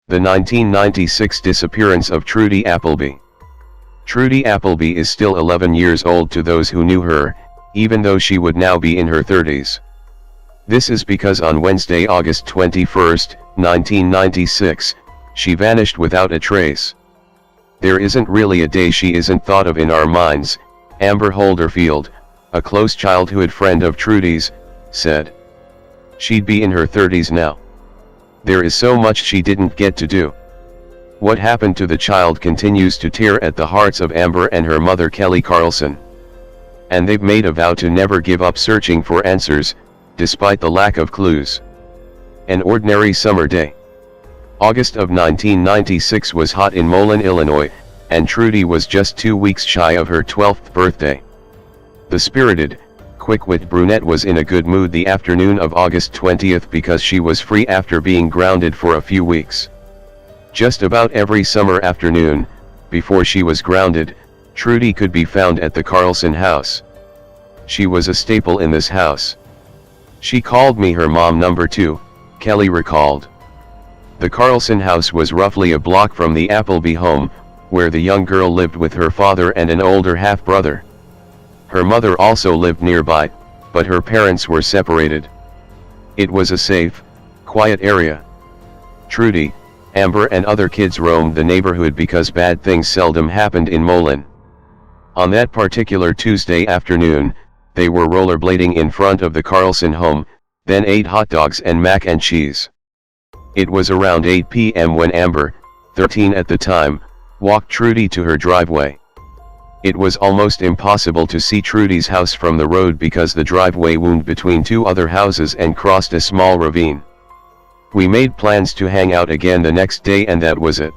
The 1996 disappearance of Trudy Appleby. Trudy Appleby is still 11 years old to those who knew her, even though she would now be in her 30s. This is because on Wednesday, August 21, 1996, she vanished without a trace. There isn't really a day she isn't thought of in our minds, Amber Holderfield, a close childhood friend of Trudy's, said. She'd be in her 30s now. There is so much she didn't get to do. What happened to the child continues to tear at the hearts of Amber and her mother Kelly Carlson. And they've made a vow to never give up searching for answers, despite the lack of clues. An ordinary summer day. August of 1996 was hot in Moline, Illinois, and Trudy was just 2 weeks shy of her 12th birthday. The spirited, quick-witted brunette was in a good mood the afternoon of August 20th because she was free after being grounded for a few weeks. Just about every summer afternoon, before she was grounded, Trudy could be found at the Carlson house. She was a staple in this house. She called me her mom number 2, Kelly recalled. The Carlson house was roughly a block from the Appleby home, where the young girl lived with her father and an older half-brother. Her mother also lived nearby, but her parents were separated. It was a safe, quiet area. Trudy, Amber and other kids roamed the neighborhood because bad things seldom happened in Moline. On that particular Tuesday afternoon, they were rollerblading in front of the Carlson home, then ate hot dogs and mac and cheese. It was around 8 p.m. when Amber, 13 at the time, walked Trudy to her driveway. It was almost impossible to see Trudy's house from the road because the driveway wound between 2 other houses and crossed a small ravine. We made plans to hang out again the next day and that was it.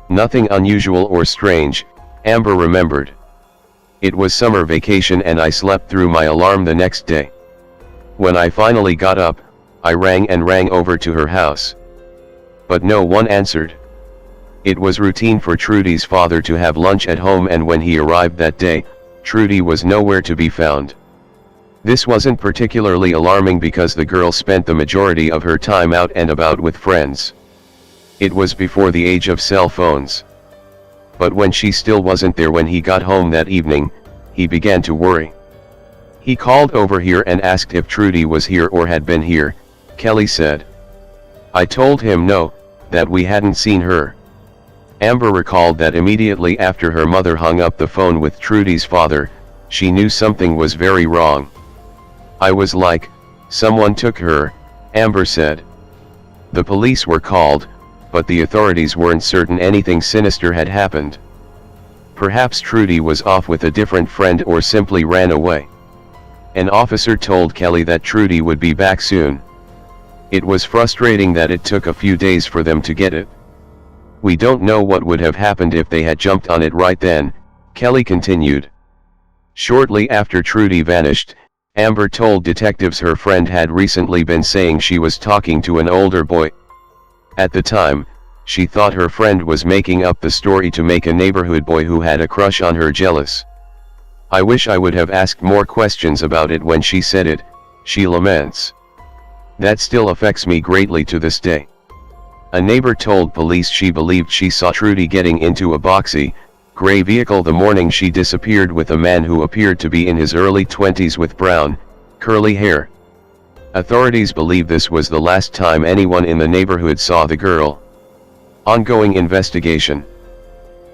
Nothing unusual or strange, Amber remembered. It was summer vacation and I slept through my alarm the next day. When I finally got up, I rang over to her house. But no one answered. It was routine for Trudy's father to have lunch at home and when he arrived that day, Trudy was nowhere to be found. This wasn't particularly alarming because the girl spent the majority of her time out and about with friends. It was before the age of cell phones. But when she still wasn't there when he got home that evening, he began to worry. He called over here and asked if Trudy was here or had been here, Kelly said. I told him no, that we hadn't seen her. Amber recalled that immediately after her mother hung up the phone with Trudy's father, she knew something was very wrong. I was like, someone took her, Amber said. The police were called, but the authorities weren't certain anything sinister had happened. Perhaps Trudy was off with a different friend or simply ran away. An officer told Kelly that Trudy would be back soon. It was frustrating that it took a few days for them to get it. We don't know what would have happened if they had jumped on it right then, Kelly continued. Shortly after Trudy vanished, Amber told detectives her friend had recently been saying she was talking to an older boy. At the time, she thought her friend was making up the story to make a neighborhood boy who had a crush on her jealous. I wish I would have asked more questions about it when she said it, she laments. That still affects me greatly to this day. A neighbor told police she believed she saw Trudy getting into a boxy, gray vehicle the morning she disappeared with a man who appeared to be in his early 20s with brown, curly hair. Authorities believe this was the last time anyone in the neighborhood saw the girl. Ongoing investigation.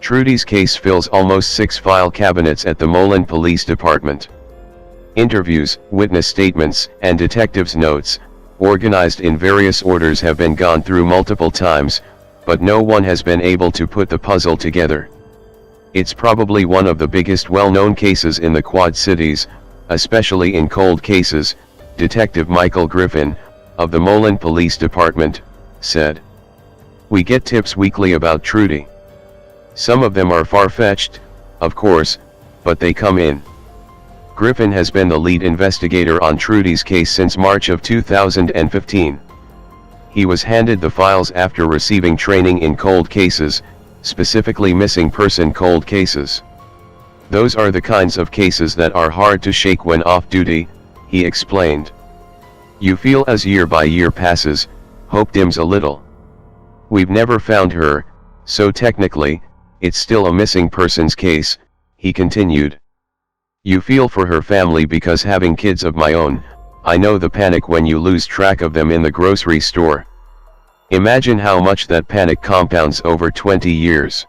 Trudy's case fills almost 6 file cabinets at the Moline Police Department. Interviews, witness statements, and detectives' notes, organized in various orders, have been gone through multiple times, but no one has been able to put the puzzle together. It's probably one of the biggest well-known cases in the Quad Cities, especially in cold cases, Detective Michael Griffin, of the Moline Police Department, said. We get tips weekly about Trudy. Some of them are far-fetched, of course, but they come in. Griffin has been the lead investigator on Trudy's case since March of 2015. He was handed the files after receiving training in cold cases, specifically missing person cold cases. Those are the kinds of cases that are hard to shake when off duty, he explained. You feel as year by year passes, hope dims a little. We've never found her, so technically, it's still a missing persons case, he continued. You feel for her family because having kids of my own, I know the panic when you lose track of them in the grocery store. Imagine how much that panic compounds over 20 years.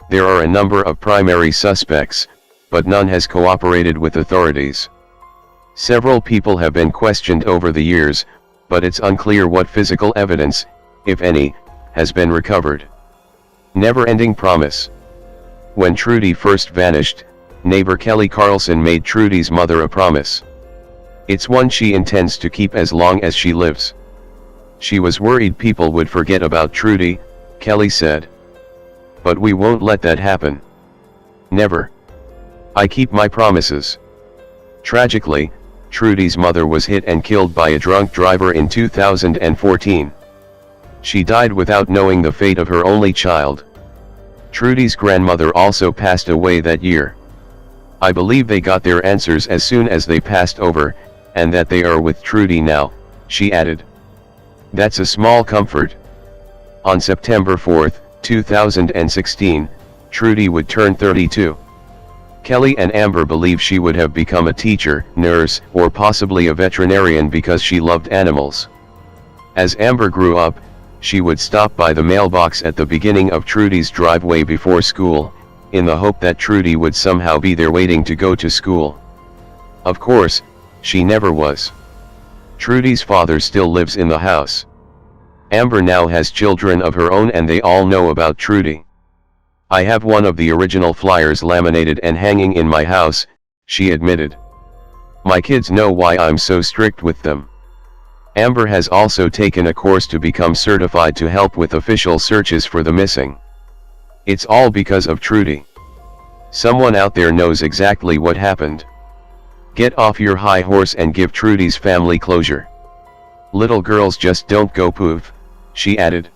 There are a number of primary suspects, but none has cooperated with authorities. Several people have been questioned over the years, but it's unclear what physical evidence, if any, has been recovered. Never-ending promise. When Trudy first vanished, neighbor Kelly Carlson made Trudy's mother a promise. It's one she intends to keep as long as she lives. She was worried people would forget about Trudy, Kelly said. But we won't let that happen. Never. I keep my promises. Tragically, Trudy's mother was hit and killed by a drunk driver in 2014. She died without knowing the fate of her only child. Trudy's grandmother also passed away that year. I believe they got their answers as soon as they passed over, and that they are with Trudy now, she added. That's a small comfort. On September 4, 2016, Trudy would turn 32. Kelly and Amber believe she would have become a teacher, nurse, or possibly a veterinarian because she loved animals. As Amber grew up, she would stop by the mailbox at the beginning of Trudy's driveway before school, in the hope that Trudy would somehow be there waiting to go to school. Of course, she never was. Trudy's father still lives in the house. Amber now has children of her own and they all know about Trudy. I have one of the original flyers laminated and hanging in my house, she admitted. My kids know why I'm so strict with them. Amber has also taken a course to become certified to help with official searches for the missing. It's all because of Trudy. Someone out there knows exactly what happened. Get off your high horse and give Trudy's family closure. Little girls just don't go poof, she added.